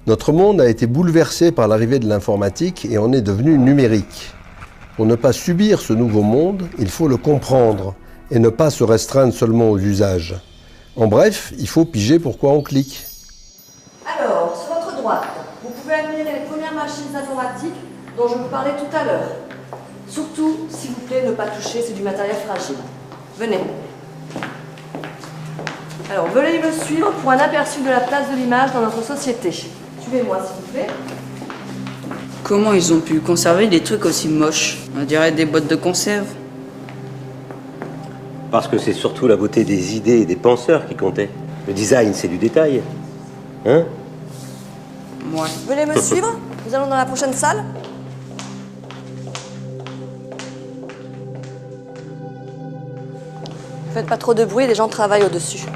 Notre monde a été bouleversé par l'arrivée de l'informatique et en est devenu numérique. Pour ne pas subir ce nouveau monde, il faut le comprendre et ne pas se restreindre seulement aux usages. En bref, il faut piger pourquoi on clique. Alors, sur votre droite, vous pouvez admirer les premières machines informatiques dont je vous parlais tout à l'heure. Surtout, s'il vous plaît, ne pas toucher, c'est du matériel fragile. Venez. Alors, veuillez me suivre pour un aperçu de la place de l'image dans notre société. Suivez-moi, s'il vous plaît. Comment ils ont pu conserver des trucs aussi moches? On dirait des boîtes de conserve. Parce que c'est surtout la beauté des idées et des penseurs qui comptait. Le design, c'est du détail. Hein? Ouais. Veuillez me suivre, nous allons dans la prochaine salle. Faites pas trop de bruit, les gens travaillent au-dessus.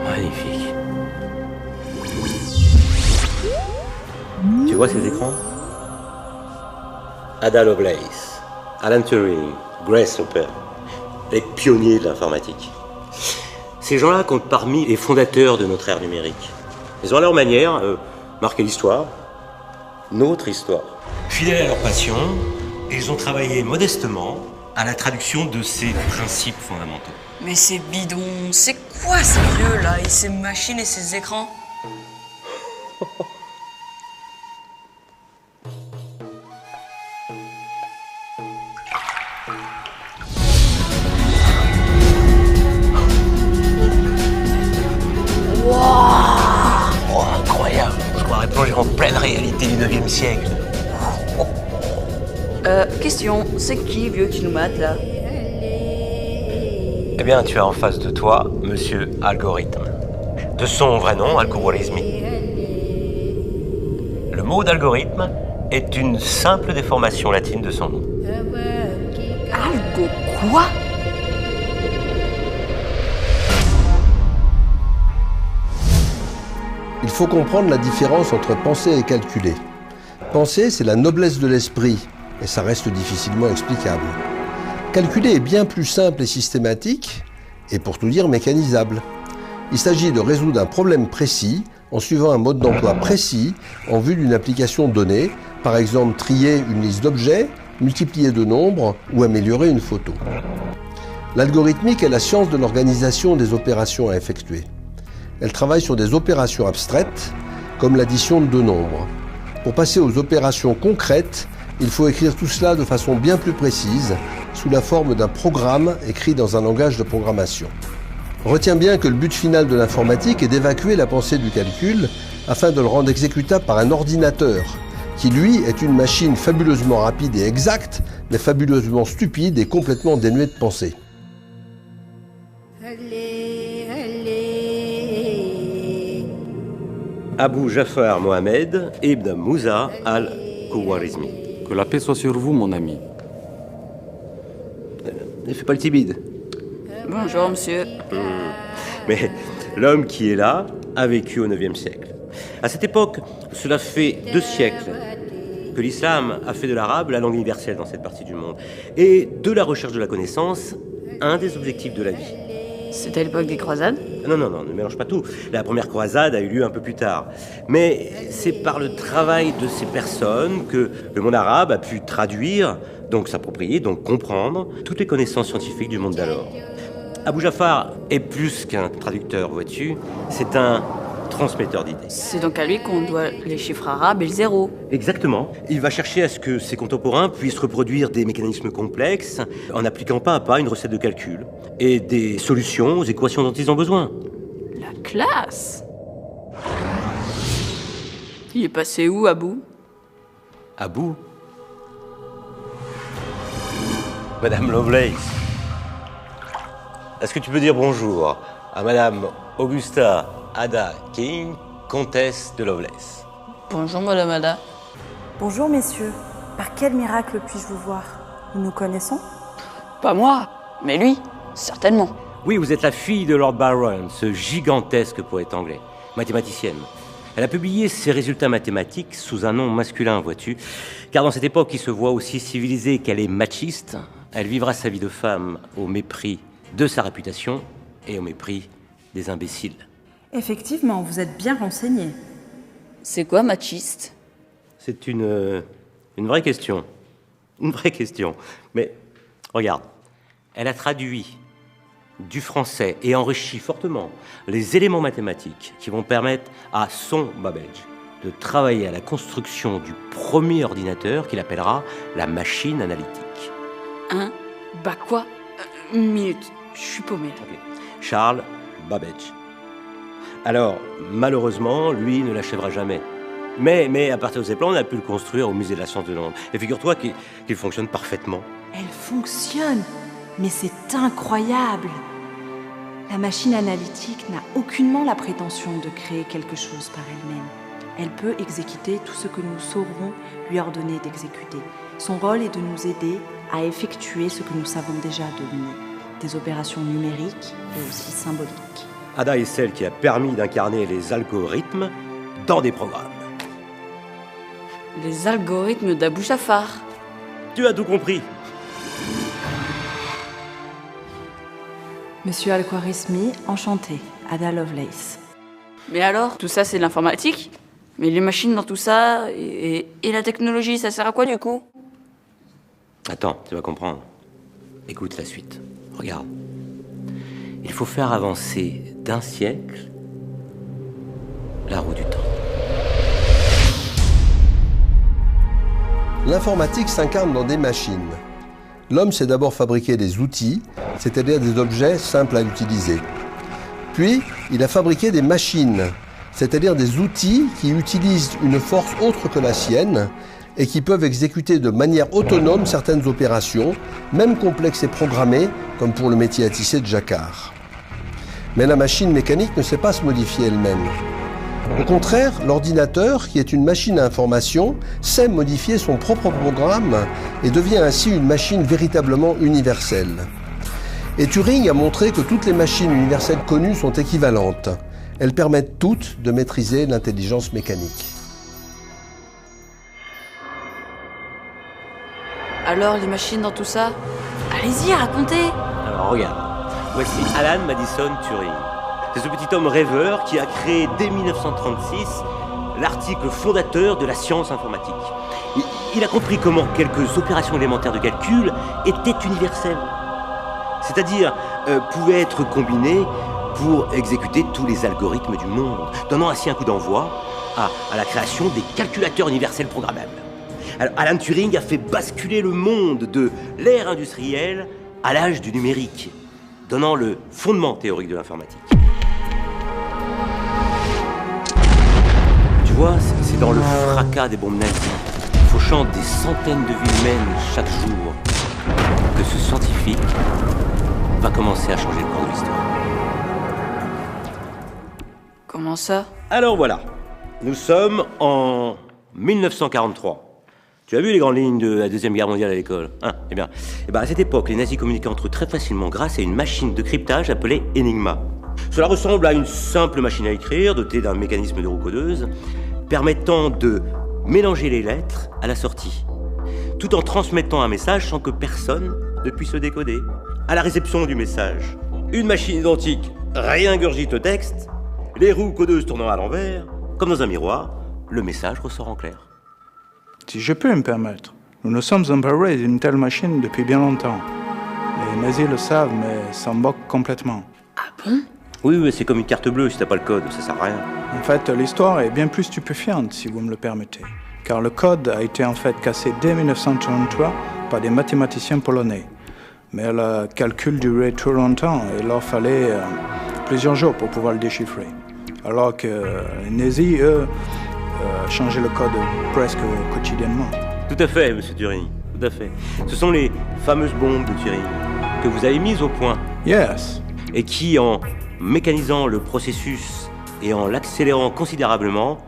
Magnifique. Tu vois ces écrans? Ada Lovelace, Alan Turing, Grace Hopper, les pionniers de l'informatique. Ces gens-là comptent parmi les fondateurs de notre ère numérique. Ils ont à leur manière marqué l'histoire, notre histoire. Fidèles à leur passion, ils ont travaillé modestement à la traduction de ces principes fondamentaux. Mais c'est bidon, c'est quoi ces vieux là, et ces machines et ces écrans? Oh, incroyable! Je croirais plonger en pleine réalité du 9e siècle. Question, c'est qui vieux qui nous mate là? Eh bien, tu as en face de toi Monsieur Algorithme. De son vrai nom, Al-Khwarizmi. Le mot d'algorithme est une simple déformation latine de son nom. Algo quoi? Il faut comprendre la différence entre penser et calculer. Penser, c'est la noblesse de l'esprit, et ça reste difficilement explicable. Calculer est bien plus simple et systématique, et pour tout dire mécanisable. Il s'agit de résoudre un problème précis en suivant un mode d'emploi précis en vue d'une application donnée, par exemple trier une liste d'objets, multiplier de nombres ou améliorer une photo. L'algorithmique est la science de l'organisation des opérations à effectuer. Elle travaille sur des opérations abstraites, comme l'addition de deux nombres. Pour passer aux opérations concrètes, il faut écrire tout cela de façon bien plus précise, sous la forme d'un programme écrit dans un langage de programmation. Retiens bien que le but final de l'informatique est d'évacuer la pensée du calcul afin de le rendre exécutable par un ordinateur, qui lui est une machine fabuleusement rapide et exacte, mais fabuleusement stupide et complètement dénuée de pensée. Abu Jafar Mohamed ibn Moussa al-Khwarizmi. Que la paix soit sur vous, mon ami. Ne fais pas le timide. Bonjour monsieur. Mais l'homme qui est là a vécu au 9e siècle. À cette époque, cela fait 2 siècles que l'islam a fait de l'arabe la langue universelle dans cette partie du monde. Et de la recherche de la connaissance, un des objectifs de la vie. C'était à l'époque des croisades? Non, ne mélange pas tout. La première croisade a eu lieu un peu plus tard. Mais c'est par le travail de ces personnes que le monde arabe a pu traduire, donc s'approprier, donc comprendre toutes les connaissances scientifiques du monde d'alors. Abu Jafar est plus qu'un traducteur, vois-tu. C'est un transmetteur d'idées. C'est donc à lui qu'on doit les chiffres arabes et le zéro. Exactement. Il va chercher à ce que ses contemporains puissent reproduire des mécanismes complexes en appliquant pas à pas une recette de calcul et des solutions aux équations dont ils ont besoin. La classe! Il est passé où, Abou? À bout. Madame Lovelace, est-ce que tu peux dire bonjour à Madame Augusta Ada King, comtesse de Lovelace? Bonjour, Madame Ada. Bonjour messieurs, par quel miracle puis-je vous voir? Nous nous connaissons? Pas moi, mais lui, certainement. Oui, vous êtes la fille de Lord Byron, ce gigantesque poète anglais, mathématicienne. Elle a publié ses résultats mathématiques sous un nom masculin, vois-tu, car dans cette époque qui se voit aussi civilisée qu'elle est machiste, elle vivra sa vie de femme au mépris de sa réputation et au mépris des imbéciles. Effectivement, vous êtes bien renseigné. C'est quoi, machiste? C'est une vraie question. Une vraie question. Mais regarde, elle a traduit du français et enrichi fortement les éléments mathématiques qui vont permettre à son Babbage de travailler à la construction du premier ordinateur qu'il appellera la machine analytique. Hein? Bah quoi? Une minute, je suis paumé. Ok. Charles Babbage. Alors, malheureusement, lui ne l'achèvera jamais. Mais à partir de ses plans, on a pu le construire au musée de la science de Londres. Et figure-toi qu'il fonctionne parfaitement. Elle fonctionne, mais c'est incroyable. La machine analytique n'a aucunement la prétention de créer quelque chose par elle-même. Elle peut exécuter tout ce que nous saurons lui ordonner d'exécuter. Son rôle est de nous aider à effectuer ce que nous savons déjà deviner, des opérations numériques et aussi symboliques. Ada est celle qui a permis d'incarner les algorithmes dans des programmes. Les algorithmes d'Abou Jafar. Tu as tout compris. Monsieur Al-Khwarizmi, enchanté, Ada Lovelace. Mais alors, tout ça c'est de l'informatique? Mais les machines dans tout ça, et la technologie, ça sert à quoi du coup? Attends, tu vas comprendre. Écoute la suite. Regarde. Il faut faire avancer d'un siècle la roue du temps. L'informatique s'incarne dans des machines. L'homme sait d'abord fabriquer des outils, c'est-à-dire des objets simples à utiliser. Puis, il a fabriqué des machines, c'est-à-dire des outils qui utilisent une force autre que la sienne et qui peuvent exécuter de manière autonome certaines opérations, même complexes et programmées, comme pour le métier à tisser de jacquard. Mais la machine mécanique ne sait pas se modifier elle-même. Au contraire, l'ordinateur, qui est une machine à information, sait modifier son propre programme et devient ainsi une machine véritablement universelle. Et Turing a montré que toutes les machines universelles connues sont équivalentes. Elles permettent toutes de maîtriser l'intelligence mécanique. Alors, les machines dans tout ça? Allez-y, racontez! Alors regarde, voici Alan Madison Turing. C'est ce petit homme rêveur qui a créé dès 1936 l'article fondateur de la science informatique. Il a compris comment quelques opérations élémentaires de calcul étaient universelles. C'est-à-dire pouvaient être combinées pour exécuter tous les algorithmes du monde, donnant ainsi un coup d'envoi à la création des calculateurs universels programmables. Alors, Alan Turing a fait basculer le monde de l'ère industrielle à l'âge du numérique, donnant le fondement théorique de l'informatique. Tu vois, c'est dans le fracas des bombes nazies, fauchant des centaines de vies humaines chaque jour, que ce scientifique va commencer à changer le cours de l'histoire. Comment ça? Alors voilà, nous sommes en 1943. Tu as vu les grandes lignes de la Deuxième Guerre mondiale à l'école, hein? Eh bien, à cette époque, les nazis communiquaient entre eux très facilement grâce à une machine de cryptage appelée Enigma. Cela ressemble à une simple machine à écrire dotée d'un mécanisme de roue codeuse permettant de mélanger les lettres à la sortie, tout en transmettant un message sans que personne ne puisse le décoder. À la réception du message, une machine identique réingurgite le texte, les roues codeuses tournant à l'envers, comme dans un miroir, le message ressort en clair. Si je peux me permettre, nous nous sommes emparés d'une telle machine depuis bien longtemps. Les nazis le savent, mais s'en moquent complètement. Ah bon? Oui, oui, c'est comme une carte bleue, si t'as pas le code, ça sert à rien. En fait, l'histoire est bien plus stupéfiante, si vous me le permettez. Car le code a été en fait cassé dès 1933 par des mathématiciens polonais. Mais le calcul durait trop longtemps et il leur fallait plusieurs jours pour pouvoir le déchiffrer. Alors que les nazis, eux, changeaient le code presque quotidiennement. Tout à fait, monsieur Turing, tout à fait. Ce sont les fameuses bombes de Turing que vous avez mises au point. Yes. Et qui, en mécanisant le processus et en l'accélérant considérablement,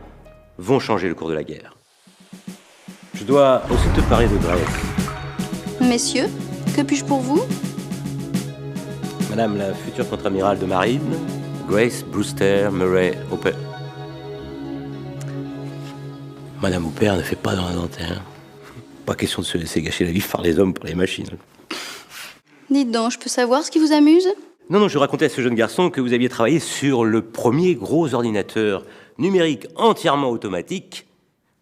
vont changer le cours de la guerre. Je dois aussi te parler de Grace. Messieurs, que puis-je pour vous? Madame la future contre-amirale de marine, Grace Brewster Murray Hopper. Madame Hopper ne fait pas dans la dentaire. Pas question de se laisser gâcher la vie par les hommes pour les machines. Dites donc, je peux savoir ce qui vous amuse? Non, je racontais à ce jeune garçon que vous aviez travaillé sur le premier gros ordinateur numérique entièrement automatique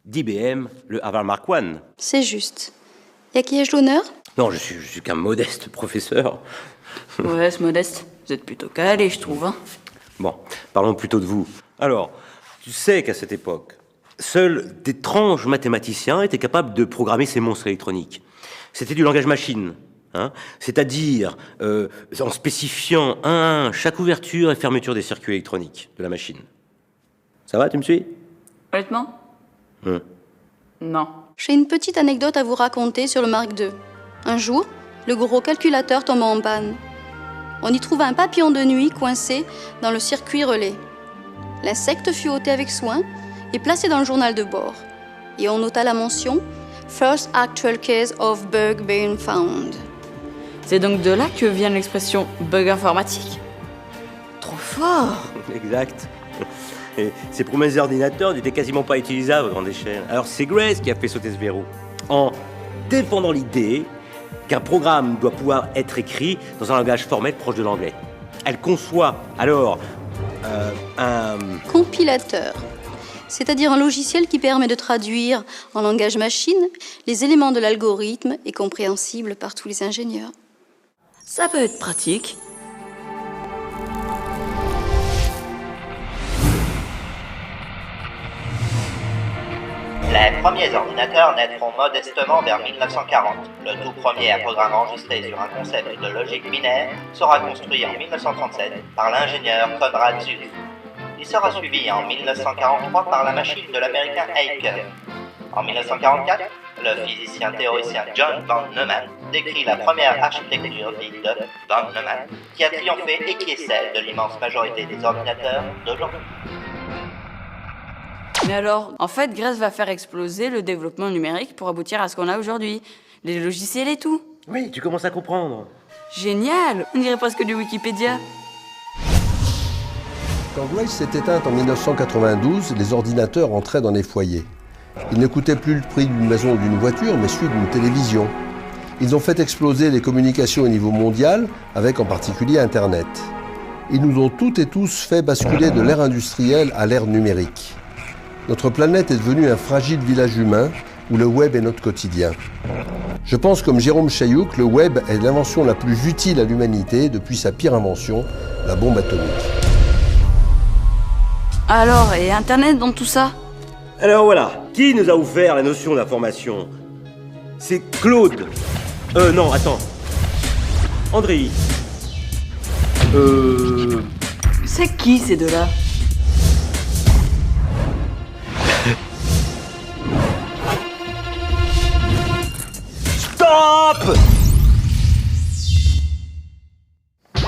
d'IBM, le Harvard Mark I. C'est juste. Et à qui ai-je l'honneur? Non, je suis qu'un modeste professeur. Ouais, c'est modeste. Vous êtes plutôt calé, je trouve. Hein. Bon, parlons plutôt de vous. Alors, tu sais qu'à cette époque, seuls d'étranges mathématiciens étaient capables de programmer ces monstres électroniques. C'était du langage machine. Hein, c'est-à-dire en spécifiant un à un chaque ouverture et fermeture des circuits électroniques de la machine. Ça va, tu me suis? Honnêtement? Non. J'ai une petite anecdote à vous raconter sur le Mark II. Un jour, le gros calculateur tomba en panne. On y trouva un papillon de nuit coincé dans le circuit relais. L'insecte fut ôté avec soin et placé dans le journal de bord. Et on nota la mention « First actual case of bug being found ». C'est donc de là que vient l'expression bug informatique? Trop fort! Exact. Et ces premiers ordinateurs n'étaient quasiment pas utilisables à grande échelle. Alors c'est Grace qui a fait sauter ce verrou, en défendant l'idée qu'un programme doit pouvoir être écrit dans un langage formel proche de l'anglais. Elle conçoit alors un compilateur, c'est-à-dire un logiciel qui permet de traduire en langage machine les éléments de l'algorithme et compréhensible par tous les ingénieurs. Ça peut être pratique. Les premiers ordinateurs naîtront modestement vers 1940. Le tout premier programme enregistré sur un concept de logique binaire sera construit en 1937 par l'ingénieur Konrad Zuse. Il sera suivi en 1943 par la machine de l'américain Aiken. En 1944, le physicien théoricien John von Neumann décrit la première architecture dite de von Neumann, qui a triomphé et qui est celle de l'immense majorité des ordinateurs d'aujourd'hui. Mais alors, en fait, Grace va faire exploser le développement numérique pour aboutir à ce qu'on a aujourd'hui. Les logiciels et tout. Oui, tu commences à comprendre. Génial! On dirait presque du Wikipédia. Quand Grace s'est éteinte en 1992, les ordinateurs entraient dans les foyers. Ils ne coûtaient plus le prix d'une maison ou d'une voiture, mais celui d'une télévision. Ils ont fait exploser les communications au niveau mondial, avec en particulier Internet. Ils nous ont toutes et tous fait basculer de l'ère industrielle à l'ère numérique. Notre planète est devenue un fragile village humain où le web est notre quotidien. Je pense comme Jérôme Chailloux que le web est l'invention la plus utile à l'humanité depuis sa pire invention, la bombe atomique. Alors, et Internet dans tout ça? Alors voilà, qui nous a ouvert la notion d'information? C'est Claude. Non, attends. André. C'est qui ces deux-là? Stop!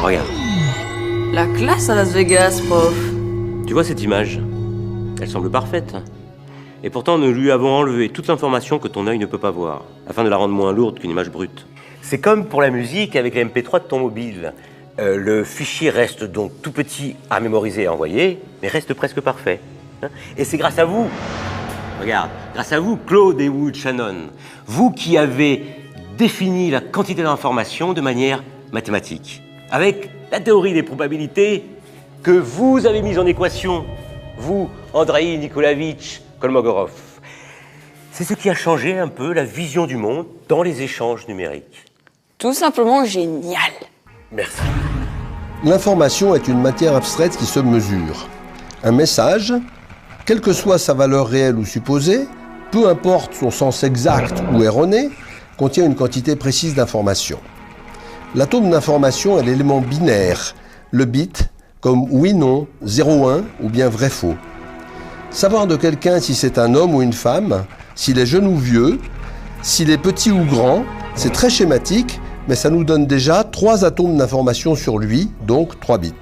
Regarde. La classe à Las Vegas, prof. Tu vois cette image? Elle semble parfaite. Et pourtant, nous lui avons enlevé toute l'information que ton œil ne peut pas voir, afin de la rendre moins lourde qu'une image brute. C'est comme pour la musique avec les MP3 de ton mobile. Le fichier reste donc tout petit à mémoriser et à envoyer, mais reste presque parfait. Et c'est grâce à vous, regarde, grâce à vous, Claude et Wood Shannon, vous qui avez défini la quantité d'informations de manière mathématique, avec la théorie des probabilités que vous avez mise en équation, vous, Andrei Nikolaevitch Kolmogorov. C'est ce qui a changé un peu la vision du monde dans les échanges numériques. Tout simplement génial. Merci. L'information est une matière abstraite qui se mesure. Un message, quelle que soit sa valeur réelle ou supposée, peu importe son sens exact ou erroné, contient une quantité précise d'informations. L'atome d'information est l'élément binaire, le bit, comme oui-non, 0-1 ou bien vrai-faux. Savoir de quelqu'un si c'est un homme ou une femme, s'il est jeune ou vieux, s'il est petit ou grand, c'est très schématique, mais ça nous donne déjà 3 atomes d'information sur lui, donc 3 bits.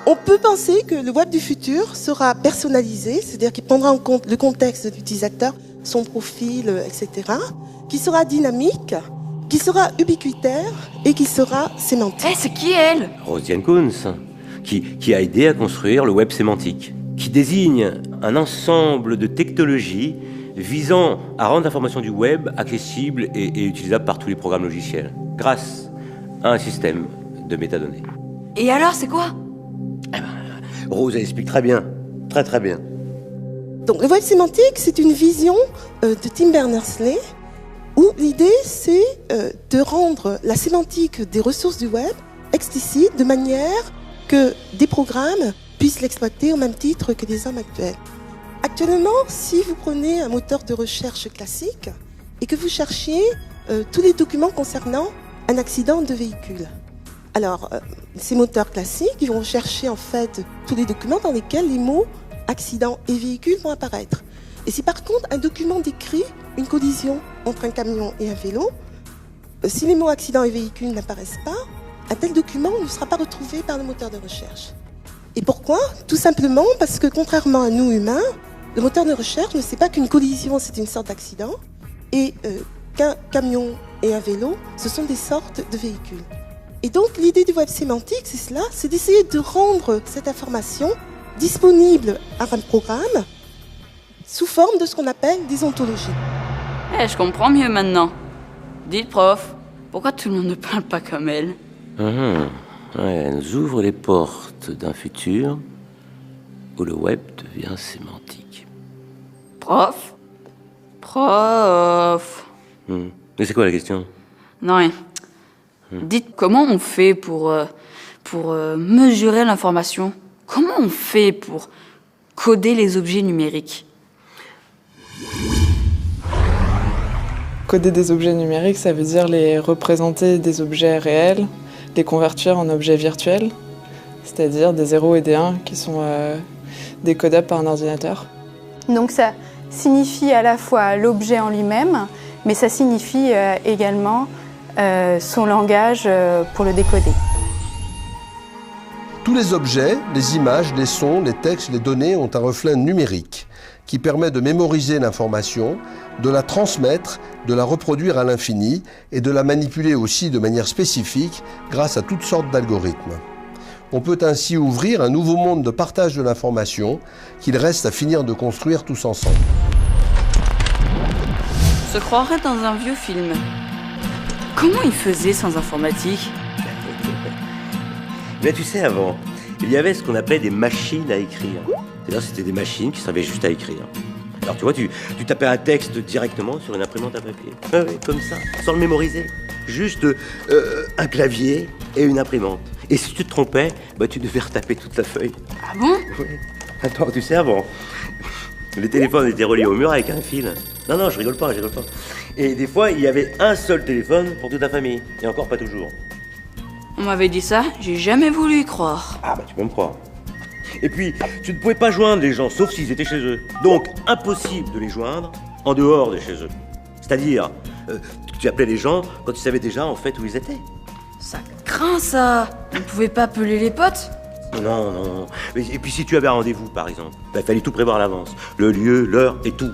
On peut penser que le web du futur sera personnalisé, c'est-à-dire qu'il prendra en compte le contexte de l'utilisateur, son profil, etc., qui sera dynamique, qui sera ubiquitaire et qui sera sémantique. Eh, c'est qui elle? Rose-Diane Kunz, qui a aidé à construire le web sémantique, qui désigne un ensemble de technologies visant à rendre l'information du web accessible et utilisable par tous les programmes logiciels, grâce à un système de métadonnées. Et alors, c'est quoi? Rose, elle explique très bien, très bien. Donc le web sémantique, c'est une vision de Tim Berners-Lee, où l'idée, c'est de rendre la sémantique des ressources du web explicite de manière que des programmes puissent l'exploiter au même titre que des hommes actuels. Actuellement, si vous prenez un moteur de recherche classique et que vous cherchiez tous les documents concernant un accident de véhicule, alors ces moteurs classiques, ils vont rechercher en fait tous les documents dans lesquels les mots accident et véhicule vont apparaître. Et si par contre un document décrit une collision entre un camion et un vélo, si les mots accident et véhicule n'apparaissent pas, un tel document ne sera pas retrouvé par le moteur de recherche. Et pourquoi? Tout simplement parce que contrairement à nous humains, le moteur de recherche ne sait pas qu'une collision c'est une sorte d'accident et qu'un camion et un vélo ce sont des sortes de véhicules. Et donc l'idée du web sémantique c'est cela, c'est d'essayer de rendre cette information disponible à un programme sous forme de ce qu'on appelle des ontologies. Eh, je comprends mieux maintenant. Dites, prof, pourquoi tout le monde ne parle pas comme elle? Ouais, elle nous ouvre les portes d'un futur où le web devient sémantique. Prof? Mais c'est quoi la question? Non, rien. Dites, comment on fait pour mesurer l'information? Comment on fait pour coder les objets numériques? Coder des objets numériques, ça veut dire les représenter des objets réels, les convertir en objets virtuels, c'est-à-dire des 0 et des 1 qui sont décodables par un ordinateur. Donc ça signifie à la fois l'objet en lui-même, mais ça signifie également son langage pour le décoder. Tous les objets, les images, les sons, les textes, les données ont un reflet numérique qui permet de mémoriser l'information, de la transmettre, de la reproduire à l'infini et de la manipuler aussi de manière spécifique grâce à toutes sortes d'algorithmes. On peut ainsi ouvrir un nouveau monde de partage de l'information qu'il reste à finir de construire tous ensemble. On se croirait dans un vieux film. Comment ils faisaient sans informatique? Mais tu sais, avant, il y avait ce qu'on appelait des machines à écrire. C'est-à-dire c'était des machines qui servaient juste à écrire. Alors tu vois, tu tapais un texte directement sur une imprimante à papier. Oui, comme ça, sans le mémoriser. Juste un clavier et une imprimante. Et si tu te trompais, bah, tu devais retaper toute la feuille. Ah bon? Oui. Attends, tu sais, avant, les téléphones étaient reliés au mur avec un fil. Non, je rigole pas. Et des fois, il y avait un seul téléphone pour toute la famille. Et encore pas toujours. On m'avait dit ça, j'ai jamais voulu y croire. Ah bah tu peux me croire. Et puis, tu ne pouvais pas joindre les gens, sauf s'ils étaient chez eux. Donc, impossible de les joindre en dehors de chez eux. C'est-à-dire, tu appelais les gens quand tu savais déjà en fait où ils étaient. Ça craint ça. On ne pouvait pas appeler les potes? Non. Et puis si tu avais un rendez-vous, par exemple, il fallait tout prévoir à l'avance. Le lieu, l'heure et tout.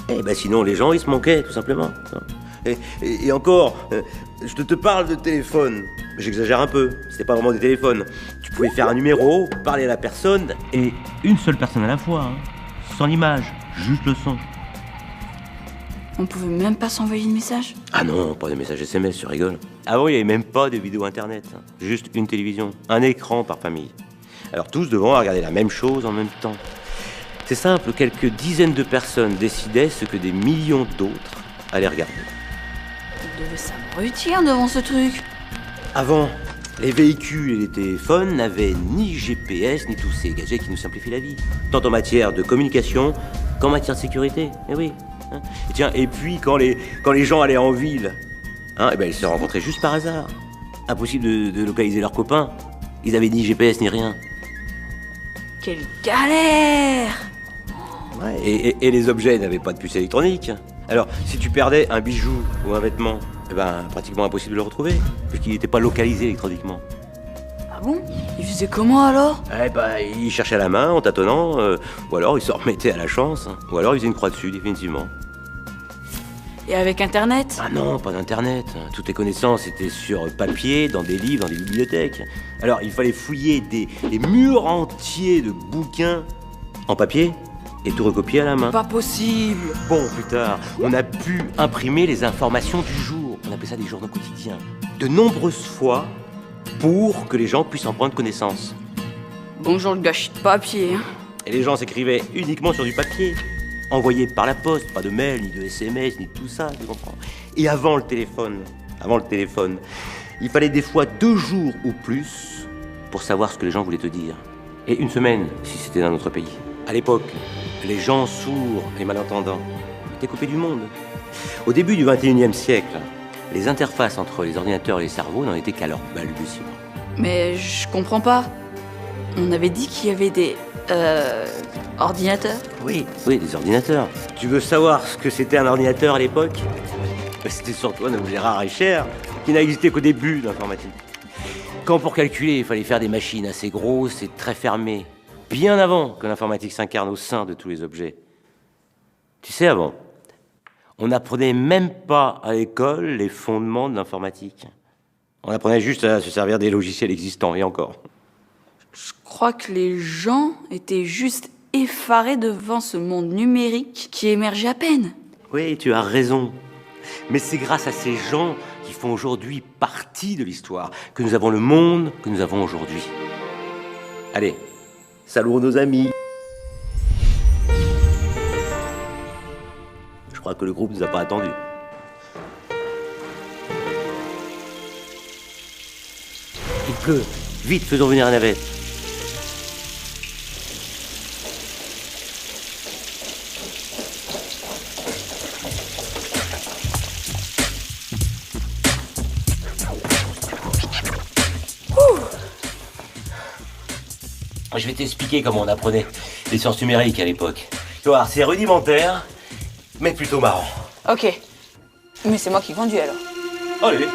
Et ben sinon, les gens, ils se manquaient, tout simplement. Et encore, je te parle de téléphone. J'exagère un peu, c'était pas vraiment des téléphones. Tu pouvais faire un numéro, parler à la personne, et une seule personne à la fois, hein. Sans l'image, juste le son. On pouvait même pas s'envoyer de message? Ah non, pas de messages SMS, tu rigoles. Avant, il n'y avait même pas de vidéo internet, hein. Juste une télévision, un écran par famille. Alors tous devant regarder la même chose en même temps. C'est simple, quelques dizaines de personnes décidaient ce que des millions d'autres allaient regarder. Il devait s'abrutir devant ce truc. Avant, les véhicules et les téléphones n'avaient ni GPS, ni tous ces gadgets qui nous simplifient la vie. Tant en matière de communication qu'en matière de sécurité. Eh oui. Hein. Et tiens, et puis quand les gens allaient en ville, hein, ils se rencontraient juste par hasard. Impossible de localiser leurs copains. Ils avaient ni GPS ni rien. Quelle galère! Ouais, et les objets n'avaient pas de puce électronique. Alors, si tu perdais un bijou ou un vêtement, pratiquement impossible de le retrouver, puisqu'il n'était pas localisé électroniquement. Ah bon? Il faisait comment alors? Il cherchait à la main en tâtonnant, ou alors il se remettait à la chance, ou alors il faisait une croix dessus, définitivement. Et avec Internet? Ah non, pas d'Internet. Toutes les connaissances étaient sur papier, dans des livres, dans des bibliothèques. Alors, il fallait fouiller des murs entiers de bouquins en papier et tout recopier à la main. Pas possible! Bon, plus tard, on a pu imprimer les informations du jour. On appelait ça des journaux quotidiens. De nombreuses fois, pour que les gens puissent en prendre connaissance. Bonjour le gâchis de papier. Hein. Et les gens s'écrivaient uniquement sur du papier. Envoyé par la poste, pas de mail, ni de SMS, ni de tout ça, tu comprends. Et avant le téléphone, il fallait des fois 2 jours ou plus pour savoir ce que les gens voulaient te dire. Et 1 semaine, si c'était dans notre pays. À l'époque, les gens sourds et malentendants étaient coupés du monde. Au début du 21e siècle, les interfaces entre les ordinateurs et les cerveaux n'en étaient qu'à leur balbutiement. Mais je comprends pas. On avait dit qu'il y avait des... ordinateurs? Oui, des ordinateurs. Tu veux savoir ce que c'était un ordinateur à l'époque? C'était surtout un objet rare et cher qui n'a existé qu'au début de l'informatique. Quand pour calculer, il fallait faire des machines assez grosses et très fermées, bien avant que l'informatique s'incarne au sein de tous les objets. Tu sais, avant, on n'apprenait même pas à l'école les fondements de l'informatique. On apprenait juste à se servir des logiciels existants, et encore. Je crois que les gens étaient juste effarés devant ce monde numérique qui émergeait à peine. Oui, tu as raison. Mais c'est grâce à ces gens qui font aujourd'hui partie de l'histoire que nous avons le monde que nous avons aujourd'hui. Allez, saluons nos amis. Je crois que le groupe nous a pas attendus. Il pleut. Vite, faisons venir la navette. Je vais t'expliquer comment on apprenait les sciences numériques à l'époque. Tu vois, c'est rudimentaire, mais plutôt marrant. Ok. Mais c'est moi qui conduis alors. Allez.